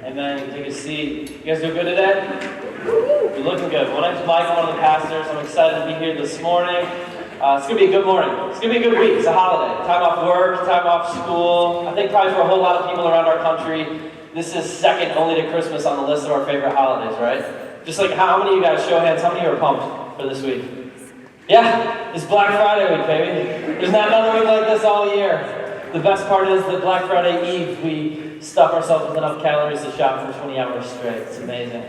Amen. Take a seat. You guys doing good today? You're looking good. My name's Mike. I'm one of the pastors. I'm excited to be here this morning. It's going to be a good morning. It's going to be a good week. It's a holiday. Time off work, time off school. I think probably for a whole lot of people around our country, this is second only to Christmas on the list of our favorite holidays, right? Just like how many of you guys, show of hands, how many of you are pumped for this week? Yeah, it's Black Friday week, baby. There's not another week like this all year. The best part is that Black Friday Eve, we stuff ourselves with enough calories to shop for 20 hours straight. It's amazing.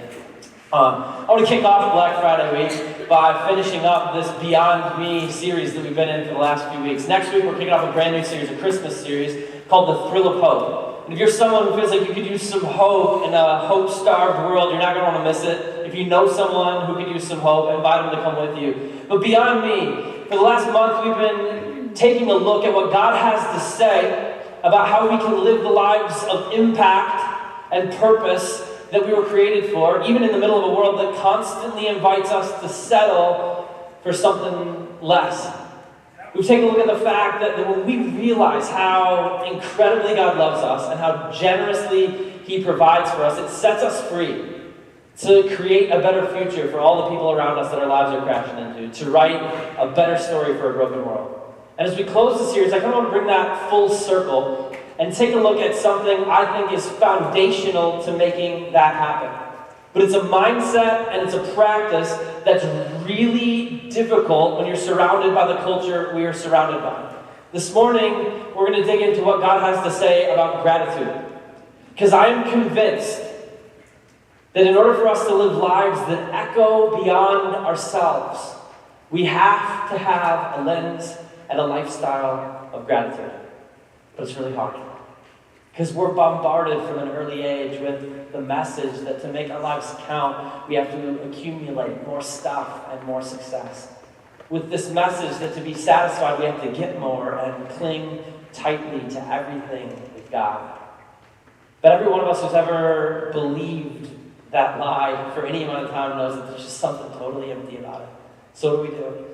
I want to kick off Black Friday week by finishing up this Beyond Me series that we've been in for the last few weeks. Next week, we're kicking off a brand new series, a Christmas series called The Thrill of Hope. And if you're someone who feels like you could use some hope in a hope-starved world, you're not going to want to miss it. If you know someone who could use some hope, invite them to come with you. But Beyond Me, for the last month, we've been taking a look at what God has to say about how we can live the lives of impact and purpose that we were created for, even in the middle of a world that constantly invites us to settle for something less. We've taken a look at the fact that when we realize how incredibly God loves us and how generously He provides for us, it sets us free to create a better future for all the people around us that our lives are crashing into, to write a better story for a broken world. And as we close the series, I kind of want to bring that full circle and take a look at something I think is foundational to making that happen. But it's a mindset and it's a practice that's really difficult when you're surrounded by the culture we are surrounded by. This morning, we're going to dig into what God has to say about gratitude. Because I am convinced that in order for us to live lives that echo beyond ourselves, we have to have a lens and a lifestyle of gratitude. But it's really hard. Because we're bombarded from an early age with the message that to make our lives count, we have to accumulate more stuff and more success. With this message that to be satisfied, we have to get more and cling tightly to everything we've got. But every one of us who's ever believed that lie for any amount of time knows that there's just something totally empty about it. So what do?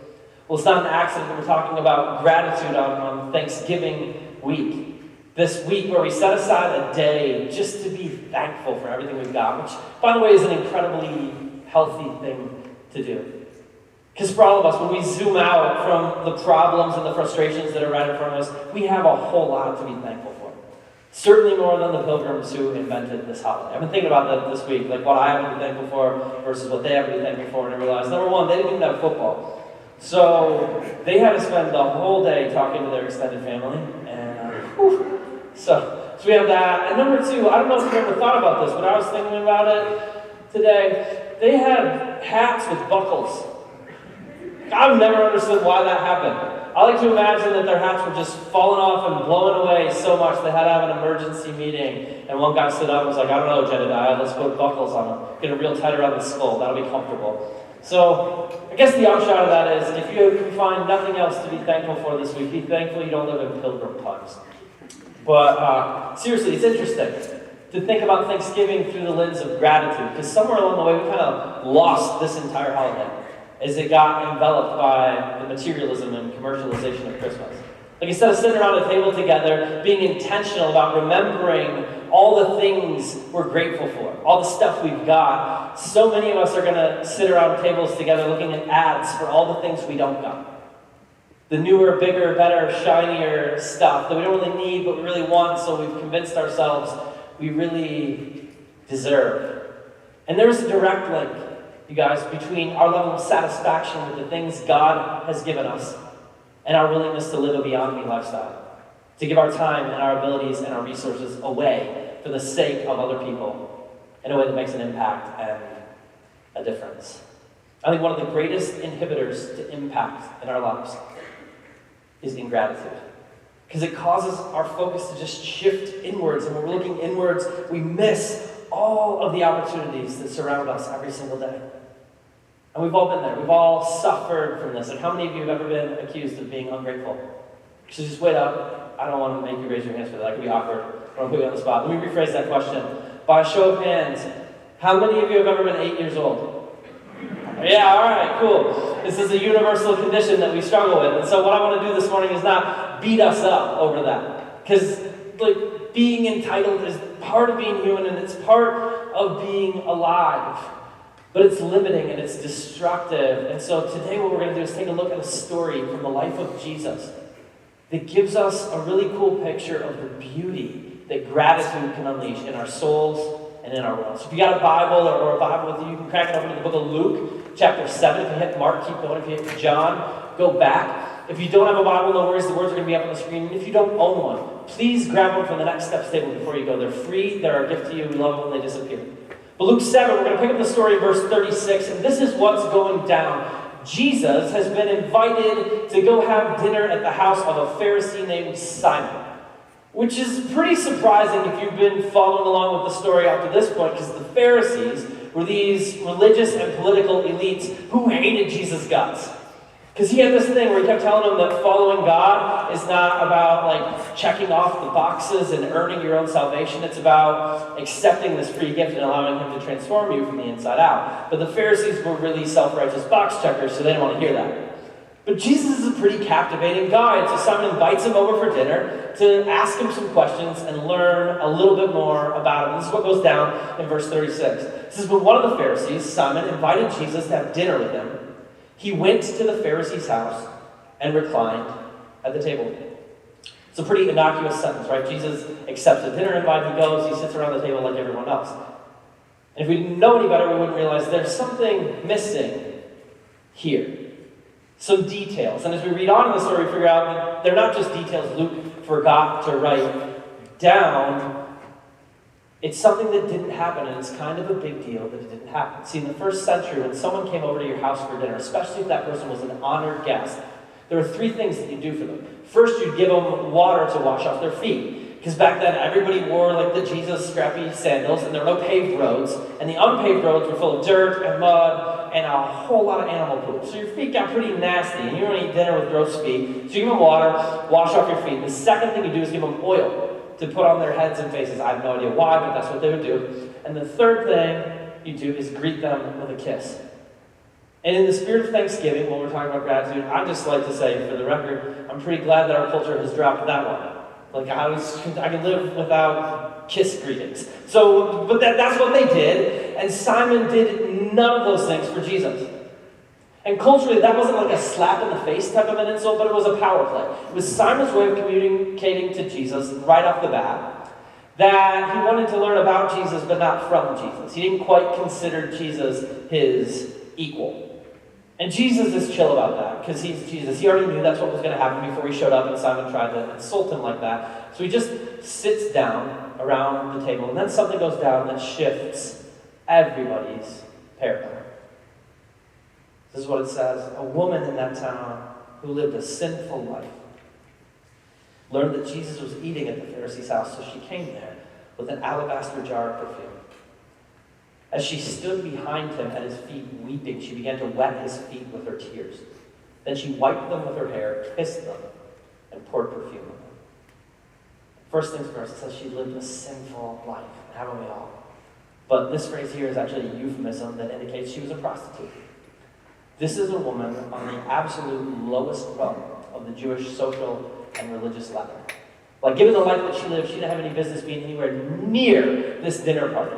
Well, it's not an accident that we're talking about gratitude on Thanksgiving week. This week where we set aside a day just to be thankful for everything we've got, which, by the way, is an incredibly healthy thing to do. Because for all of us, when we zoom out from the problems and the frustrations that are right in front of us, we have a whole lot to be thankful for. Certainly more than the pilgrims who invented this holiday. I've been thinking about that this week, like what I have to be thankful for versus what they have to be thankful for, and I realized, number one, they didn't even have football. So they had to spend the whole day talking to their extended family, and So we have that. And number two, I don't know if you've ever thought about this, but I was thinking about it today. They had hats with buckles. I've never understood why that happened. I like to imagine that their hats were just falling off and blowing away so much they had to have an emergency meeting. And one guy stood up and was like, I don't know, Jedediah, let's put buckles on them. Get them real tight around the skull. That'll be comfortable. So I guess the upshot of that is, if you can find nothing else to be thankful for this week, be thankful you don't live in pilgrim times. But seriously, it's interesting to think about Thanksgiving through the lens of gratitude, because somewhere along the way we kind of lost this entire holiday as it got enveloped by the materialism and commercialization of Christmas. Like, instead of sitting around a table together, being intentional about remembering all the things we're grateful for, all the stuff we've got, so many of us are going to sit around tables together looking at ads for all the things we don't got. The newer, bigger, better, shinier stuff that we don't really need but we really want, so we've convinced ourselves we really deserve. And there's a direct link, you guys, between our level of satisfaction with the things God has given us and our willingness to live a Beyond Me lifestyle, to give our time and our abilities and our resources away for the sake of other people in a way that makes an impact and a difference. I think one of the greatest inhibitors to impact in our lives is ingratitude. Because it causes our focus to just shift inwards, and when we're looking inwards, we miss all of the opportunities that surround us every single day. And we've all been there. We've all suffered from this. Like, how many of you have ever been accused of being ungrateful? So just wait up. I don't want to make you raise your hands for that. That could be awkward. I want to put you on the spot. Let me rephrase that question. By a show of hands, how many of you have ever been 8 years old? Yeah, all right, cool. This is a universal condition that we struggle with. And so what I want to do this morning is not beat us up over that. Because being entitled is part of being human and it's part of being alive. But it's limiting and it's destructive. And so today what we're going to do is take a look at a story from the life of Jesus that gives us a really cool picture of the beauty that gratitude can unleash in our souls and in our world. So if you got a Bible or a Bible with you, you can crack it open to the book of Luke, chapter 7. If you hit Mark, keep going. If you hit John, go back. If you don't have a Bible, no worries. The words are going to be up on the screen. And if you don't own one, please grab one from the Next Steps table before you go. They're free. They're a gift to you. We love them when they disappear. But Luke 7, we're going to pick up the story in verse 36, and this is what's going down. Jesus has been invited to go have dinner at the house of a Pharisee named Simon, which is pretty surprising if you've been following along with the story up to this point, because the Pharisees were these religious and political elites who hated Jesus' guts. Because he had this thing where he kept telling them that following God is not about like checking off the boxes and earning your own salvation. It's about accepting this free gift and allowing him to transform you from the inside out. But the Pharisees were really self-righteous box checkers, so they didn't want to hear that. But Jesus is a pretty captivating guy, and so Simon invites him over for dinner to ask him some questions and learn a little bit more about him. This is what goes down in verse 36. It says, "But one of the Pharisees, Simon, invited Jesus to have dinner with him. He went to the Pharisee's house and reclined at the table." It's a pretty innocuous sentence, right? Jesus accepts a dinner invite, he goes, he sits around the table like everyone else. And if we didn't know any better, we wouldn't realize there's something missing here. Some details. And as we read on in the story, we figure out that they're not just details Luke forgot to write down. It's something that didn't happen, and it's kind of a big deal that it didn't happen. See, in the first century, when someone came over to your house for dinner, especially if that person was an honored guest, there were three things that you do for them. First, you'd give them water to wash off their feet. Because back then, everybody wore like the Jesus scrappy sandals, and there were no paved roads. And the unpaved roads were full of dirt and mud and a whole lot of animal poop. So your feet got pretty nasty, and you don't eat dinner with gross feet. So you give them water, wash off your feet. The second thing you do is give them oil to put on their heads and faces. I have no idea why, but that's what they would do. And the third thing you do is greet them with a kiss. And in the spirit of Thanksgiving, when we're talking about gratitude, I just like to say, for the record, I'm pretty glad that our culture has dropped that one. Like, I can live without kiss greetings. So, but that's what they did, and Simon did none of those things for Jesus. And culturally, that wasn't like a slap in the face type of an insult, but it was a power play. It was Simon's way of communicating to Jesus right off the bat that he wanted to learn about Jesus, but not from Jesus. He didn't quite consider Jesus his equal. And Jesus is chill about that, because he's Jesus. He already knew that's what was going to happen before he showed up, and Simon tried to insult him like that. So he just sits down around the table, and then something goes down that shifts everybody's paradigm. This is what it says. A woman in that town who lived a sinful life learned that Jesus was eating at the Pharisee's house, so she came there with an alabaster jar of perfume. As she stood behind him at his feet weeping, she began to wet his feet with her tears. Then she wiped them with her hair, kissed them, and poured perfume on them. First things first, it says she lived a sinful life. Haven't we all? But this phrase here is actually a euphemism that indicates she was a prostitute. This is a woman on the absolute lowest rung of the Jewish social and religious ladder. Like, given the life that she lived, she didn't have any business being anywhere near this dinner party.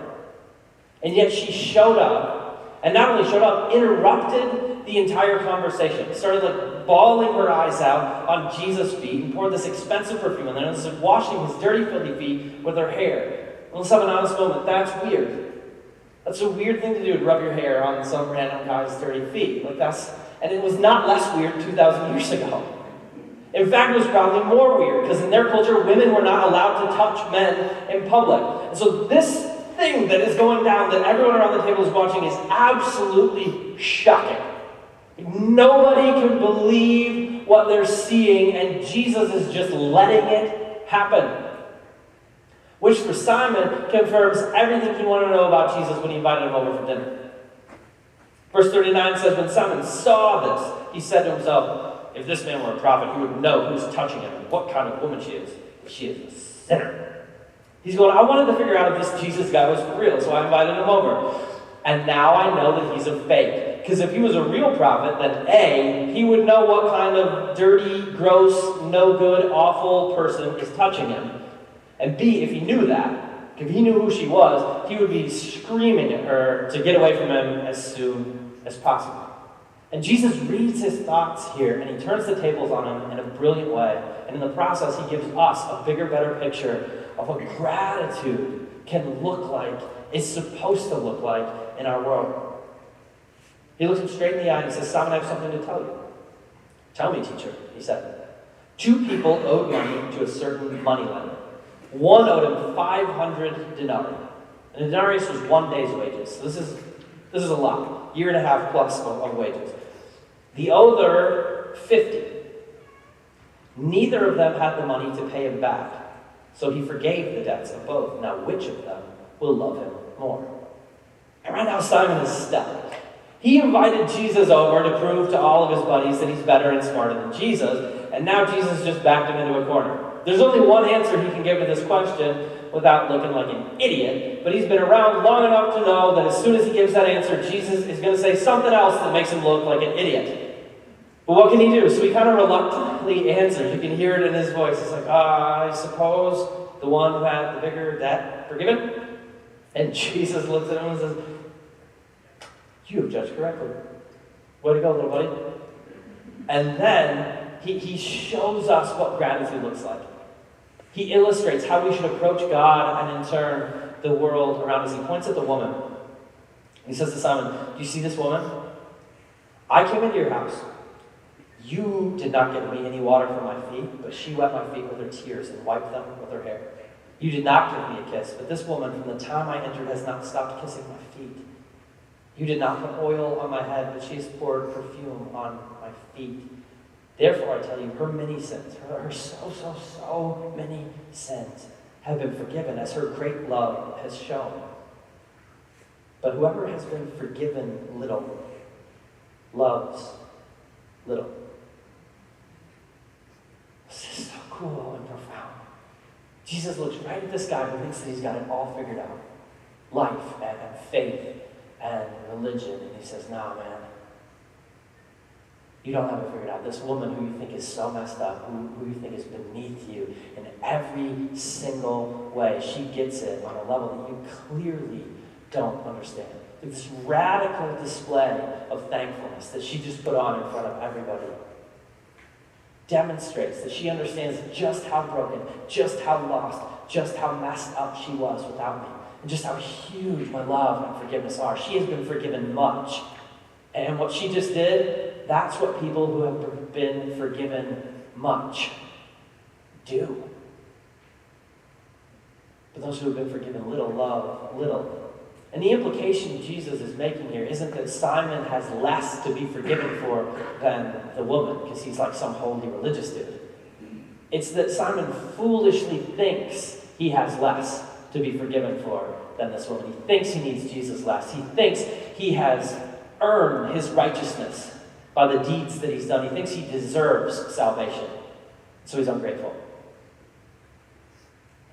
And yet she showed up, and not only showed up, interrupted the entire conversation. Started like bawling her eyes out on Jesus' feet and poured this expensive perfume on there, and was like washing his dirty, filthy feet with her hair. And let's have an honest moment. That's weird. That's a weird thing to do, to rub your hair on some random guy's dirty feet. And it was not less weird 2,000 years ago. In fact, it was probably more weird, because in their culture, women were not allowed to touch men in public. And so this thing that is going down, that everyone around the table is watching, is absolutely shocking. Nobody can believe what they're seeing, and Jesus is just letting it happen. Which for Simon confirms everything he wanted to know about Jesus when he invited him over for dinner. Verse 39 says, when Simon saw this, he said to himself, if this man were a prophet, he would know who's touching him and what kind of woman she is. She is a sinner. He's going, I wanted to figure out if this Jesus guy was for real, so I invited him over. And now I know that he's a fake. Because if he was a real prophet, then A, he would know what kind of dirty, gross, no good, awful person is touching him. And B, if he knew that, If he knew who she was, he would be screaming at her to get away from him as soon as possible. And Jesus reads his thoughts here, and he turns the tables on him in a brilliant way. And in the process, he gives us a bigger, better picture of what gratitude can look like, is supposed to look like in our world. He looks him straight in the eye and he says, Simon, I have something to tell you. Tell me, teacher, he said. 2 people owed money to a certain moneylender. One owed him 500 denarii. And a denarius was 1 day's wages. So this is a lot. Year and a half plus of wages. The other 50. Neither of them had the money to pay him back. So he forgave the debts of both. Now which of them will love him more? And right now Simon is stuck. He invited Jesus over to prove to all of his buddies that he's better and smarter than Jesus. And now Jesus just backed him into a corner. There's only one answer he can give to this question without looking like an idiot, but he's been around long enough to know that as soon as he gives that answer, Jesus is going to say something else that makes him look like an idiot. But what can he do? So he kind of reluctantly answers. You can hear it in his voice. It's like, I suppose the one who had the bigger debt forgiven? And Jesus looks at him and says, you have judged correctly. Way to go, little buddy. And then he shows us what gratitude looks like. He illustrates how we should approach God and in turn the world around us. He points at the woman. He says to Simon, do you see this woman? I came into your house. You did not give me any water for my feet, but she wet my feet with her tears and wiped them with her hair. You did not give me a kiss, but this woman from the time I entered has not stopped kissing my feet. You did not put oil on my head, but she has poured perfume on my feet. Therefore, I tell you, her many sins, her so many sins have been forgiven as her great love has shown. But whoever has been forgiven little loves little. This is so cool and profound. Jesus looks right at this guy who thinks that he's got it all figured out. Life and faith and religion. And he says, no, man. You don't have it figured out. This woman who you think is so messed up, who you think is beneath you in every single way, she gets it on a level that you clearly don't understand. This radical display of thankfulness that she just put on in front of everybody demonstrates that she understands just how broken, just how lost, just how messed up she was without me, and just how huge my love and forgiveness are. She has been forgiven much. And what she just did, that's what people who have been forgiven much do. But those who have been forgiven little love little. And the implication Jesus is making here isn't that Simon has less to be forgiven for than the woman, because he's like some holy religious dude. It's that Simon foolishly thinks he has less to be forgiven for than this woman. He thinks he needs Jesus less. He thinks he has earned his righteousness by the deeds that he's done. He thinks he deserves salvation. So he's ungrateful.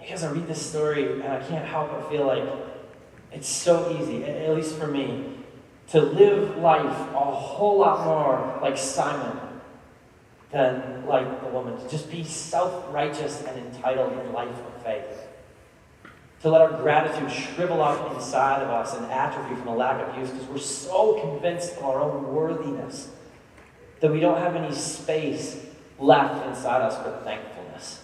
Because I read this story and I can't help but feel like it's so easy, at least for me, to live life a whole lot more like Simon than like the woman. To just be self-righteous and entitled in life of faith. To let our gratitude shrivel up inside of us and atrophy from a lack of use because we're so convinced of our own worthiness that we don't have any space left inside us for thankfulness.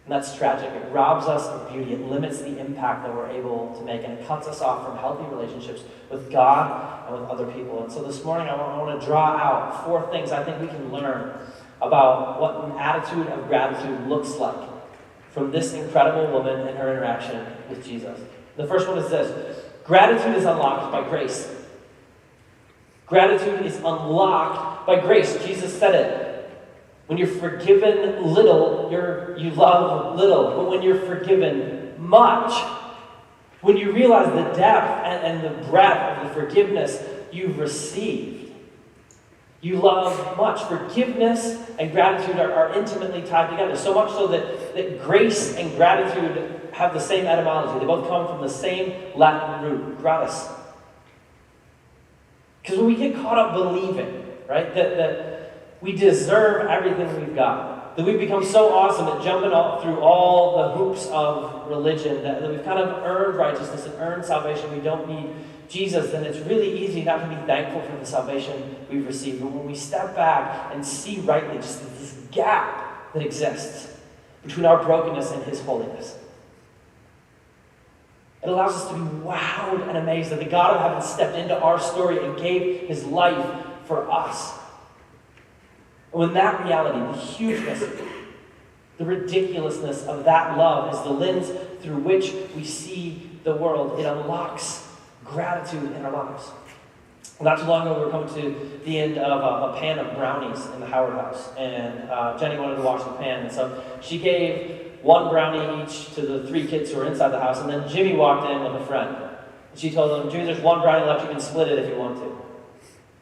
And that's tragic. It robs us of beauty. It limits the impact that we're able to make, and it cuts us off from healthy relationships with God and with other people. And so this morning I want to draw out 4 things I think we can learn about what an attitude of gratitude looks like from this incredible woman and her interaction with Jesus. The first one is this: gratitude is unlocked by grace. Gratitude is unlocked by grace. Jesus said it. When you're forgiven little, you love little. But when you're forgiven much, when you realize the depth and the breadth of the forgiveness you've received, you love much. Forgiveness and gratitude are intimately tied together. So much so that grace and gratitude have the same etymology. They both come from the same Latin root, gratis. Because when we get caught up believing, right, that we deserve everything we've got, That we've become so awesome at jumping through all the hoops of religion, that we've kind of earned righteousness and earned salvation. We don't need Jesus, then it's really easy not to be thankful for the salvation we've received. But when we step back and see rightly just this gap that exists between our brokenness and his holiness, it allows us to be wowed and amazed that the God of heaven stepped into our story and gave his life for us. And when that reality, the hugeness, the ridiculousness of that love is the lens through which we see the world, it unlocks gratitude in our lives. Not too long ago, we were coming to the end of a pan of brownies in the Howard house, and Jenny wanted to wash the pan, and so she gave one brownie each to the 3 kids who were inside the house, and then Jimmy walked in with a friend. And she told them, Jimmy, there's one brownie left, you can split it if you want to.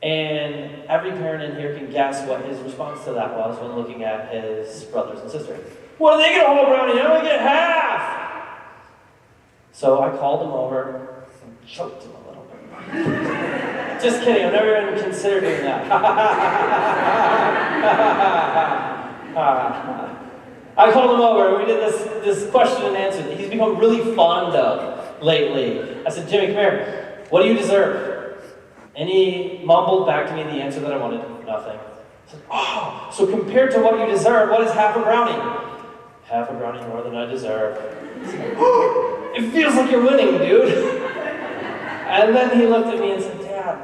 And every parent in here can guess what his response to that was when looking at his brothers and sisters. What, do they get a whole brownie? I only get half! So I called him over and choked him a little bit. Just kidding, I've never even considered doing that. I called him over and we did this question and answer that he's become really fond of lately. I said, Jimmy, come here. What do you deserve? And he mumbled back to me the answer that I wanted. Nothing. I said, oh, so compared to what you deserve, what is half a brownie? Half a brownie more than I deserve. Said, oh, it feels like you're winning, dude. And then he looked at me and said, Dad,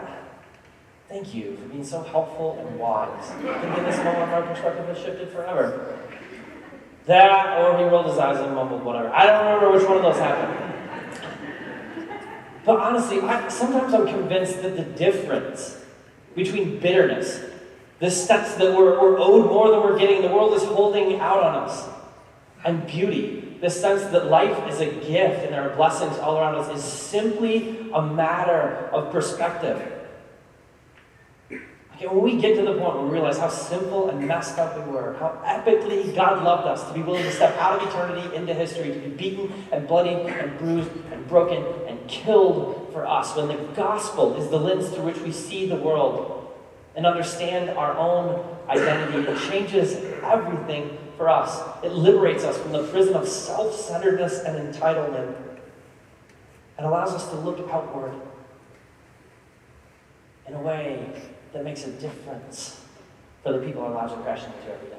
thank you for being so helpful and wise. I think in this moment our perspective has shifted forever. That, or he rolled his eyes and mumbled whatever. I don't remember which one of those happened. But honestly, sometimes I'm convinced that the difference between bitterness, the sense that we're owed more than we're getting, the world is holding out on us, and beauty, the sense that life is a gift and there are blessings all around us, is simply a matter of perspective. Okay, when we get to the point where we realize how simple and messed up we were, how epically God loved us to be willing to step out of eternity into history, to be beaten and bloodied and bruised and broken and killed for us, when the gospel is the lens through which we see the world and understand our own identity, it changes everything for us. It liberates us from the prison of self-centeredness and entitlement and allows us to look outward in a way that makes a difference for the people our lives are crashing into every day.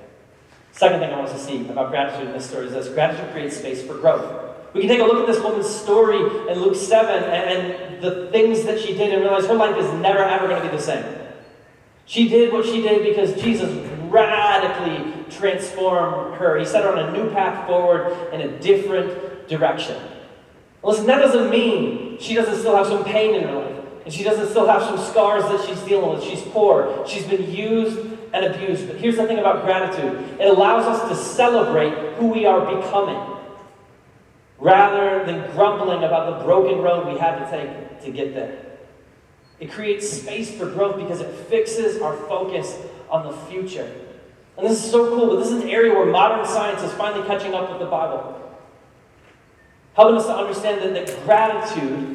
Second thing I want us to see about gratitude in this story is this: gratitude creates space for growth. We can take a look at this woman's story in Luke 7 and the things that she did and realize her life is never ever going to be the same. She did what she did because Jesus radically transformed her. He set her on a new path forward in a different direction. Listen, that doesn't mean she doesn't still have some pain in her life. And she doesn't still have some scars that she's dealing with. She's poor. She's been used and abused. But here's the thing about gratitude. It allows us to celebrate who we are becoming, rather than grumbling about the broken road we had to take to get there. It creates space for growth because it fixes our focus on the future. And this is so cool, but this is an area where modern science is finally catching up with the Bible, helping us to understand that gratitude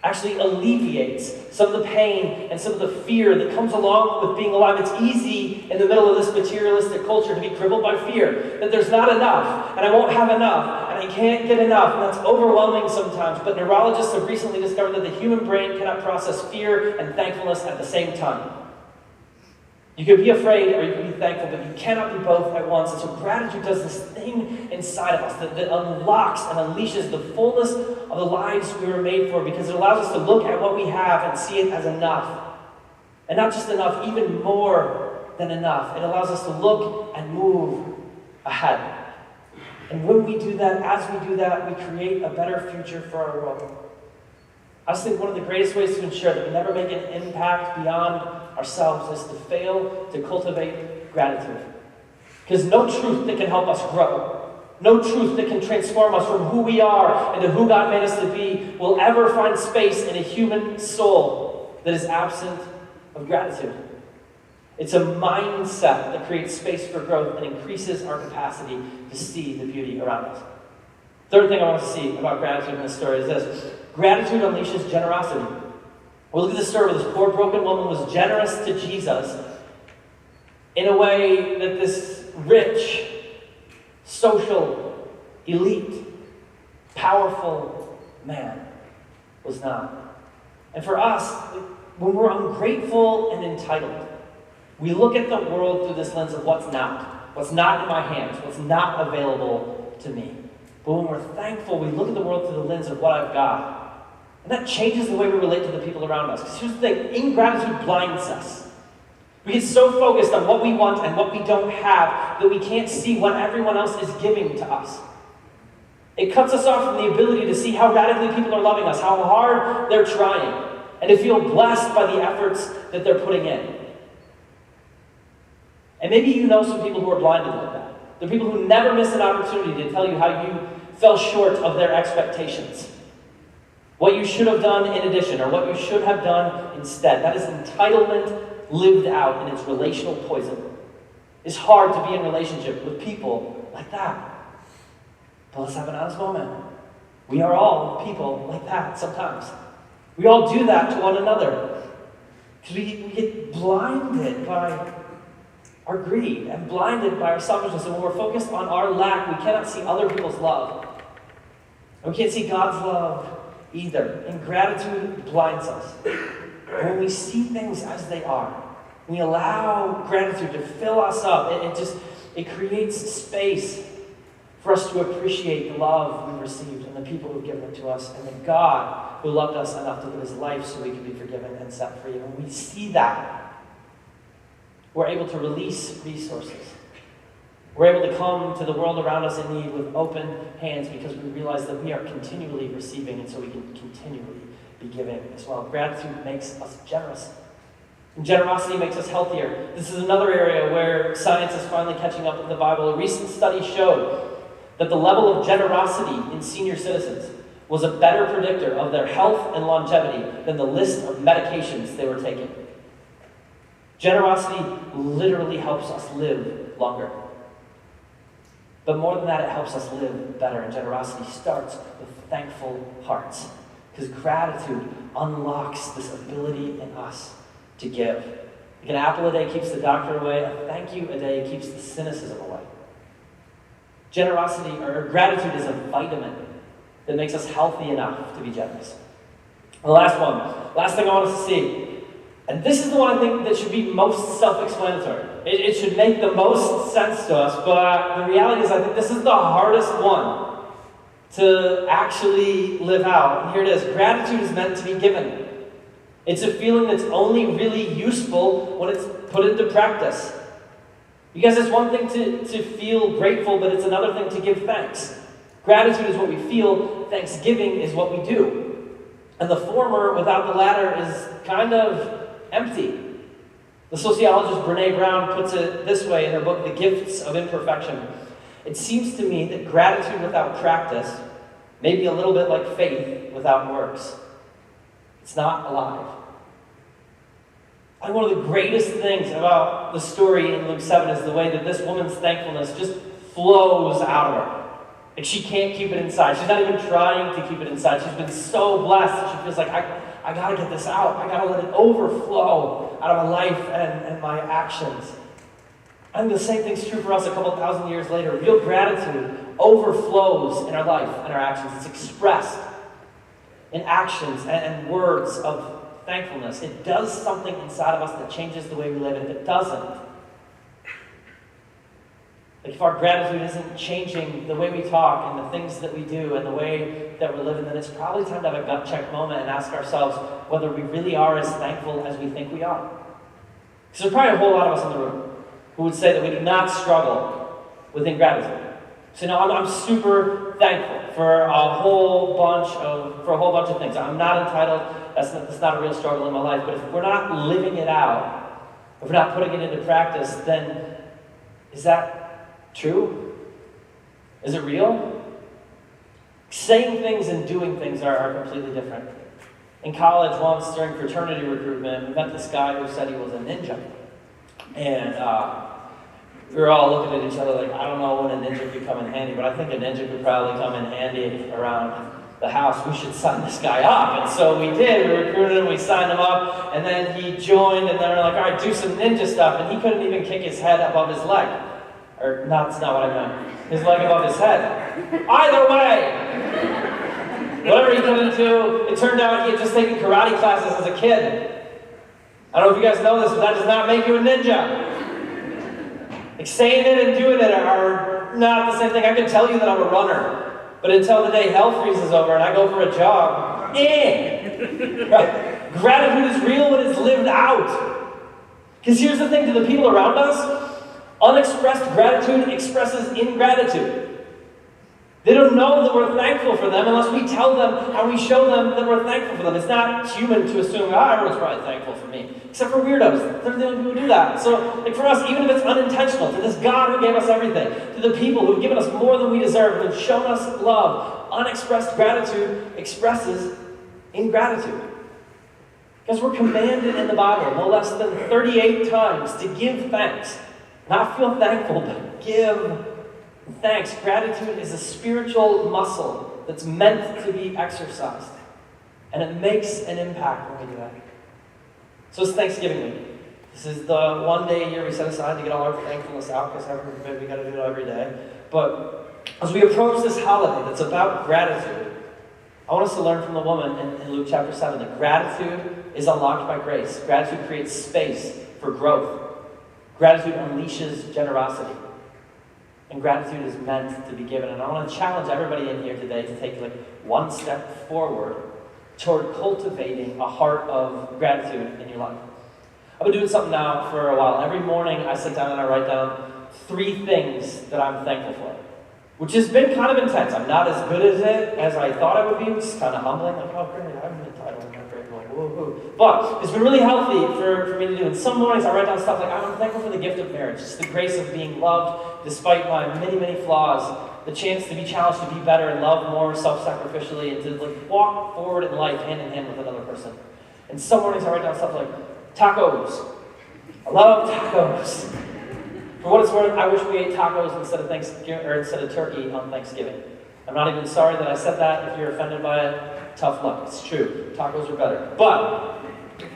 actually alleviates some of the pain and some of the fear that comes along with being alive. It's easy in the middle of this materialistic culture to be crippled by fear, that there's not enough, and I won't have enough, and I can't get enough, and that's overwhelming sometimes. But neurologists have recently discovered that the human brain cannot process fear and thankfulness at the same time. You can be afraid or you can be thankful, but you cannot be both at once. And so gratitude does this thing inside of us that unlocks and unleashes the fullness of the lives we were made for, because it allows us to look at what we have and see it as enough. And not just enough, even more than enough. It allows us to look and move ahead. And when we do that, as we do that, we create a better future for our world. I just think one of the greatest ways to ensure that we never make an impact beyond ourselves is to fail to cultivate gratitude. Because no truth that can help us grow, no truth that can transform us from who we are into who God made us to be, will ever find space in a human soul that is absent of gratitude. It's a mindset that creates space for growth and increases our capacity to see the beauty around us. Third thing I want to see about gratitude in this story is this: gratitude unleashes generosity. We look at this story where this poor broken woman was generous to Jesus in a way that this rich, social, elite, powerful man was not. And for us, when we're ungrateful and entitled, we look at the world through this lens of what's not in my hands, what's not available to me. But when we're thankful, we look at the world through the lens of what I've got. And that changes the way we relate to the people around us. Because here's the thing, ingratitude blinds us. We get so focused on what we want and what we don't have that we can't see what everyone else is giving to us. It cuts us off from the ability to see how radically people are loving us, how hard they're trying, and to feel blessed by the efforts that they're putting in. And maybe you know some people who are blinded like that. They're people who never miss an opportunity to tell you how you fell short of their expectations. What you should have done in addition, or what you should have done instead. That is entitlement lived out in its relational poison. It's hard to be in relationship with people like that. But let's have an honest moment. We are all people like that sometimes. We all do that to one another. Because we get blinded by our greed and blinded by our selfishness. And when we're focused on our lack, we cannot see other people's love. And we can't see God's love either. Ingratitude blinds us. And when we see things as they are, we allow gratitude to fill us up. It creates space for us to appreciate the love we've received and the people who've given it to us and the God who loved us enough to give his life so we could be forgiven and set free. And when we see that, we're able to release resources. We're able to come to the world around us in need with open hands because we realize that we are continually receiving, and so we can continually be giving as well. Gratitude makes us generous. And generosity makes us healthier. This is another area where science is finally catching up with the Bible. A recent study showed that the level of generosity in senior citizens was a better predictor of their health and longevity than the list of medications they were taking. Generosity literally helps us live longer. But more than that, it helps us live better. And generosity starts with thankful hearts. Because gratitude unlocks this ability in us to give. Like an apple a day keeps the doctor away. A thank you a day keeps the cynicism away. Generosity, or gratitude, is a vitamin that makes us healthy enough to be generous. And the last thing I want us to see, and this is the one I think that should be most self-explanatory. It should make the most sense to us, but the reality is I think this is the hardest one to actually live out. And here it is. Gratitude is meant to be given. It's a feeling that's only really useful when it's put into practice. Because it's one thing to feel grateful, but it's another thing to give thanks. Gratitude is what we feel. Thanksgiving is what we do. And the former, without the latter, is kind of empty. The sociologist Brené Brown puts it this way in her book, The Gifts of Imperfection. It seems to me that gratitude without practice may be a little bit like faith without works. It's not alive. And one of the greatest things about the story in Luke 7 is the way that this woman's thankfulness just flows out of her. Like she can't keep it inside. She's not even trying to keep it inside. She's been so blessed that she feels like, I gotta get this out. I gotta let it overflow out of my life and my actions. And the same thing's true for us a couple thousand years later. Real gratitude overflows in our life and our actions. It's expressed in actions and words of thankfulness. It does something inside of us that changes the way we live. And if it doesn't, like if our gratitude isn't changing the way we talk and the things that we do and the way that we're living, then it's probably time to have a gut check moment and ask ourselves whether we really are as thankful as we think we are. Because there's probably a whole lot of us in the room who would say that we do not struggle with ingratitude. So I'm super thankful for a whole bunch of things. I'm not entitled. That's not a real struggle in my life. But if we're not living it out, if we're not putting it into practice, then is that true? Is it real? Saying things and doing things are completely different. In college once, during fraternity recruitment, we met this guy who said he was a ninja. And we were all looking at each other like, I don't know when a ninja could come in handy, but I think a ninja could probably come in handy around the house. We should sign this guy up. And so we did. We recruited him, we signed him up, and then he joined, and then we're like, all right, do some ninja stuff. And he couldn't even kick his head above his leg. Or, no, that's not what I meant. His leg above his head. Either way! Whatever he got into, it turned out he had just taken karate classes as a kid. I don't know if you guys know this, but that does not make you a ninja. Like saying it and doing it are not the same thing. I can tell you that I'm a runner, but until the day hell freezes over and I go for a jog, right? Gratitude is real when it's lived out. Because here's the thing, to the people around us, unexpressed gratitude expresses ingratitude. They don't know that we're thankful for them unless we tell them and we show them that we're thankful for them. It's not human to assume, everyone's probably thankful for me. Except for weirdos. They're the only people who do that. So, like for us, even if it's unintentional, to this God who gave us everything, to the people who've given us more than we deserve, who've shown us love, unexpressed gratitude expresses ingratitude. Because we're commanded in the Bible no less than 38 times to give thanks. Not feel thankful, but give thanks. Gratitude is a spiritual muscle that's meant to be exercised. And it makes an impact when we do that. So it's Thanksgiving week. This is the one day a year we set aside to get all our thankfulness out, because heaven forbid we got to do it every day. But as we approach this holiday that's about gratitude, I want us to learn from the woman in Luke chapter 7 that gratitude is unlocked by grace. Gratitude creates space for growth. Gratitude unleashes generosity. And gratitude is meant to be given. And I want to challenge everybody in here today to take one step forward toward cultivating a heart of gratitude in your life. I've been doing something now for a while. Every morning I sit down and I write down 3 things that I'm thankful for, which has been kind of intense. I'm not as good at it as I thought I would be, which is kind of humbling. Like, oh, great, I haven't been titled. I'm not great. Like, whoa. But it's been really healthy for me to do. And some mornings I write down stuff like, I'm thankful for the gift of marriage. Just the grace of being loved despite my many, many flaws. The chance to be challenged to be better and love more self-sacrificially and to walk forward in life hand in hand with another person. And some mornings I write down stuff like tacos. I love tacos. For what it's worth, I wish we ate tacos instead of turkey on Thanksgiving. I'm not even sorry that I said that. If you're offended by it, tough luck. It's true. Tacos are better. But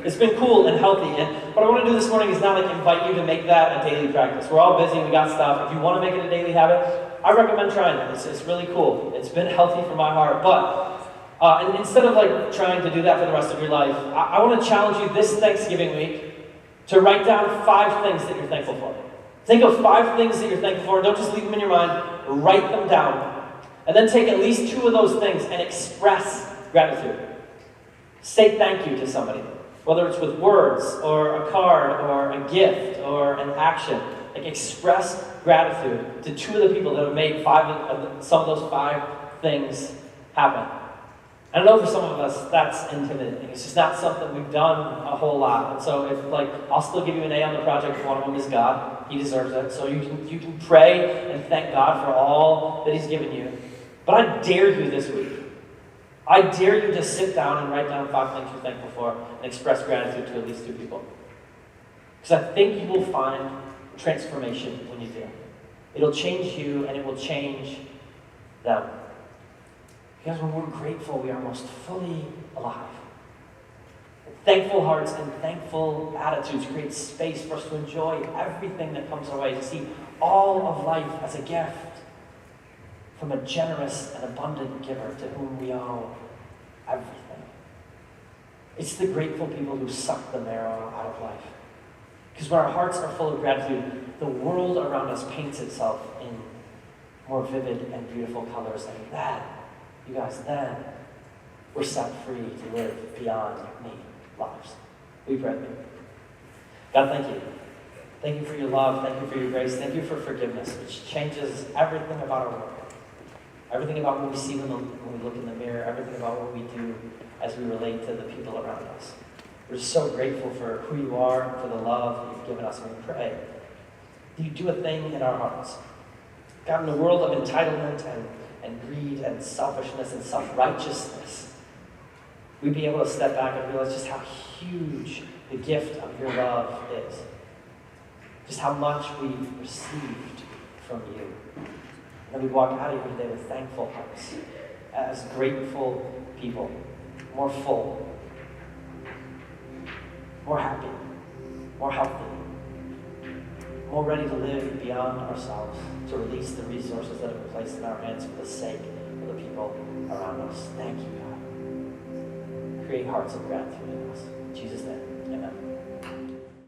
it's been cool and healthy. And what I want to do this morning is not invite you to make that a daily practice. We're all busy. We got stuff. If you want to make it a daily habit, I recommend trying it. It's really cool. It's been healthy for my heart. But and instead of trying to do that for the rest of your life, I want to challenge you this Thanksgiving week to write down 5 things that you're thankful for. Think of 5 things that you're thankful for. Don't just leave them in your mind. Write them down. And then take at least 2 of those things and express gratitude. Say thank you to somebody. Whether it's with words, or a card, or a gift, or an action. Express gratitude to 2 of the people that have made some of those 5 things happen. I know for some of us that's intimidating. It's just not something we've done a whole lot. And so if I'll still give you an A on the project. One of them is God. He deserves it. So you can pray and thank God for all that He's given you. But I dare you this week. I dare you to sit down and write down 5 things you're thankful for and express gratitude to at least 2 people. Because I think you will find transformation when you do. It'll change you and it will change them. Because when we're grateful, we are most fully alive. Thankful hearts and thankful attitudes create space for us to enjoy everything that comes our way, to see all of life as a gift from a generous and abundant giver to whom we owe everything. It's the grateful people who suck the marrow out of life. Because when our hearts are full of gratitude, the world around us paints itself in more vivid and beautiful colors. And then, you guys, then we're set free to live beyond need lives. We pray. God, thank you. Thank you for your love. Thank you for your grace. Thank you for forgiveness, which changes everything about our world. Everything about what we see when we look in the mirror. Everything about what we do as we relate to the people around us. We're so grateful for who you are, for the love that you've given us, and we pray that you do a thing in our hearts. God, in a world of entitlement and greed and selfishness and self-righteousness, we'd be able to step back and realize just how huge the gift of your love is. Just how much we've received from you. And then we walk out of here today with thankful hearts, as grateful people, more full, more happy, more healthy, more ready to live beyond ourselves, to release the resources that have been placed in our hands for the sake of the people around us. Thank you, God. Create hearts of gratitude in us. In Jesus' name.